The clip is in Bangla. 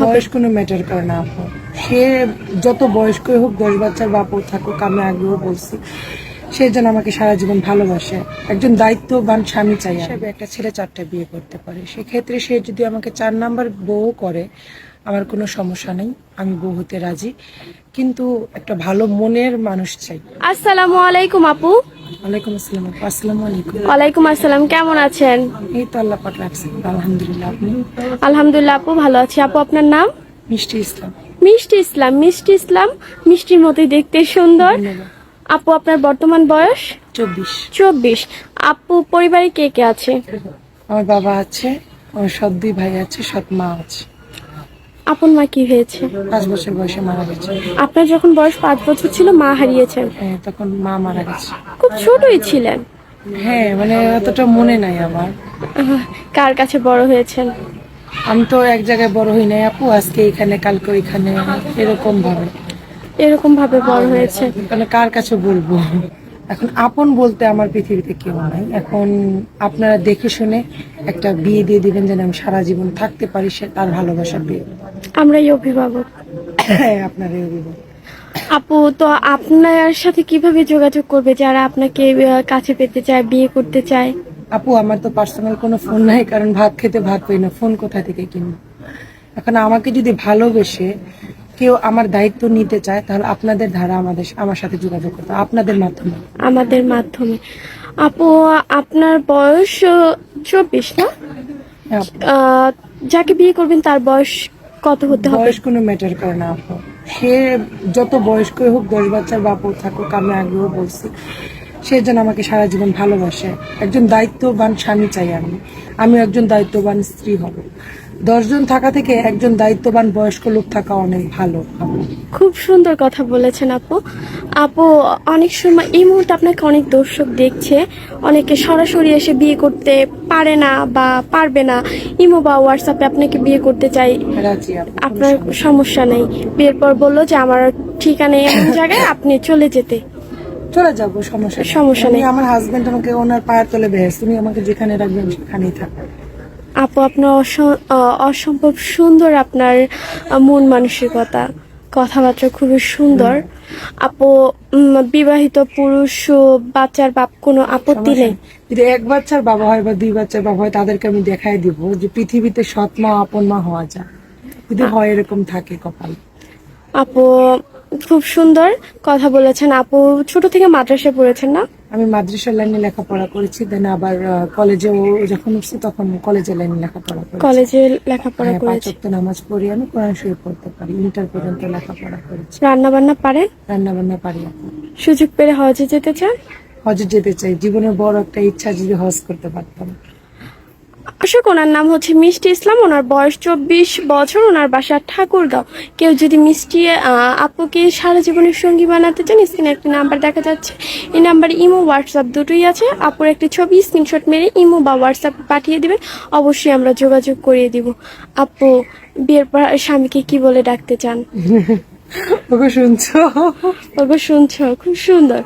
বয়স কোনো ম্যাটার করে না আপু। সে যত বয়স্কই হোক, 10 বাচ্চার বাপও থাকুক, আমি আগেও বলছি, সে যেন আমাকে সারা জীবন ভালোবাসে। একজন দায়িত্ববান স্বামী চাই হিসাবে একটা ছেলে 4টা বিয়ে করতে পারে। সেক্ষেত্রে সে যদি আমাকে 4 নাম্বার বউ করে, আমার কোনো সমস্যা নেই, আমি বউ হতে রাজি। কিন্তু একটা ভালো মনের মানুষ চাই। আসসালামু আলাইকুম আপু। ওয়ালাইকুম আসসালাম আপু। আসসালামু আলাইকুম। ওয়ালাইকুম আসসালাম, কেমন আছেন? এই তো আল্লাহ পাক রাখছেন, আলহামদুলিল্লাহ। আপনি? আলহামদুলিল্লাহ আপু, ভালো আছি। আপু আপনার নাম? মিষ্টি ইসলাম। মিষ্টি ইসলাম। মিষ্টি ইসলাম মিষ্টির মতোই দেখতে সুন্দর। ধন্যবাদ। আপু আপনার বর্তমান বয়স? 24। 24। আপু পরিবারে কে কে আছে? আমার বাবা আছে, আমার সৎ 2 ভাই আছে, সৎ মা আছে। আপন মা কি হয়েছে? 5 বছর বয়সে মারা গেছে। আপনার যখন বয়স 5 বছর ছিল মা হারিয়েছেন? হ্যাঁ, তখন মা মারা গেছে। খুব ছোটই ছিলেন। হ্যাঁ, মানে অতটা মনে নাই আমার। কার কাছে বড় হয়েছেন? আমি তো এক জায়গায় বড় হই নাই আপু, আজকে এখানে কালকে ওইখানে, এরকম ভাবে। এরকম ভাবে বড় হয়েছে। মানে কার কাছে বলবো? এখন আপন বলতে আমার পৃথিবীতে কেউ নাই। এখন আপনারা দেখে শুনে একটা বিয়ে দিয়ে দিবেন, যেন আমি সারা জীবন থাকতে পারি, সে তার ভালোবাসার বিয়ে। আমরাই অভিভাবক। হ্যাঁ, আপনার এই অভিভাবক। আপু তো আপনার সাথে কিভাবে যোগাযোগ করবে যারা আপনাকে কাছে পেতে চায়, বিয়ে করতে চায়? আপু আমার তো পার্সোনাল কোনো ফোন নাই, কারণ ভাত খেতে ভাত পাই না, ফোন কোথা থেকে কিনবো? এখন আমাকে যদি ভালোবেসে কেউ আমার দায়িত্ব নিতে চায়, তাহলে আপনাদের ধারা আমার সাথে যোগাযোগ করতে হবে, আপনাদের মাধ্যমে। আমাদের মাধ্যমে। আপু আপনার বয়স 24 না? হ্যাঁ আপু। যাকে বিয়ে করবেন তার বয়স কত হতে হবে? বয়স কোনো ম্যাটার করে না আপু। সে যত বয়স্কই হোক, 10 বাচ্চার বাপও থাকুক, আমি আগেও বলছি, সে যেন আমাকে সারা জীবন ভালোবাসে। একজন দায়িত্ববান স্বামী চাই আমি একজন দায়িত্ববান স্ত্রী হব। 10 জন থাকা থেকে একজন দায়িত্ববান বয়স্ক লোক থাকা অনেক ভালো আপু। খুব সুন্দর কথা বলেছেন আপু। আপু অনেক সময় এই মুহূর্তে আপনাকে অনেক দর্শক দেখছে, অনেকে সরাসরি এসে বিয়ে করতে পারে না বা পারবে না, ইমো বা হোয়াটসঅ্যাপে আপনাকে বিয়ে করতে চাই, রাজি আপু, কোনো আপনার সমস্যা সমস্যা নেই। বিয়ের পর বললো যে আমার ঠিকানা এমন জায়গায়, আপনি চলে যেতে। নেই। চলে যাবো, সমস্যা সমস্যা নেই। আমার হাজবেন্ড আমাকে ওনার পায়ের তলে বেহেস, তুমি আমাকে যেখানে রাখবেন সেখানেই থাকো। আপু আপনার অসম্ভব সুন্দর, আপনার মন মানসিকতা, কথাবার্তা খুবই সুন্দর। আপু বিবাহিত পুরুষ ও বাচ্চার বাপ কোনো আপত্তি নেই? যদি 1 বাচ্চার বাবা হয় বা 2 বাচ্চার বাবা হয়, তাদেরকে আমি দেখাই দিব যে পৃথিবীতে সৎ মা আপন মা হওয়া যায়, যদি হয় এরকম থাকে কপাল। আপু খুব সুন্দর কথা বলেছেন। আপু ছোট থেকে মাদ্রাসায় পড়েছেন না? আমি মাদ্রাসা লাইনে লেখাপড়া করেছি, দেন আবার কলেজে যখন উঠছি তখন কলেজের লাইনে লেখাপড়া করেছি। কলেজে লেখাপড়া হ্যাঁ, 5 করেছি। ওয়াক্ত নামাজ পড়ি, আমি কোরআন শরীফ পড়তে পারি, ইন্টার পর্যন্ত লেখাপড়া করেছি। রান্না বান্না পারেন? রান্না বান্না পারি আপু। সুযোগ পেলে হজে যেতে চান? হজে যেতে চাই, জীবনের বড় একটা ইচ্ছা, যদি হজ করতে পারতাম। অশোক, ওনার নাম হচ্ছে মিষ্টি ইসলাম, ওনার বয়স 24 বছর, ওনার বাসা ঠাকুরগাঁও। কেউ যদি মিষ্টি আপুকে সারা জীবনের সঙ্গী বানাতে চান, স্ক্রিনে একটি নাম্বার দেখা যাচ্ছে, এই নাম্বারে ইমো হোয়াটসঅ্যাপ দুটোই আছে। আপুর একটি ছবি স্ক্রিনশট মেরে ইমো বা হোয়াটসঅ্যাপ পাঠিয়ে দিবেন, অবশ্যই আমরা যোগাযোগ করিয়ে দিব। আপু বিয়ের পর স্বামীকে কি বলে ডাকতে চান? ওকে শুনছো? ওগো শুনছো? খুব সুন্দর।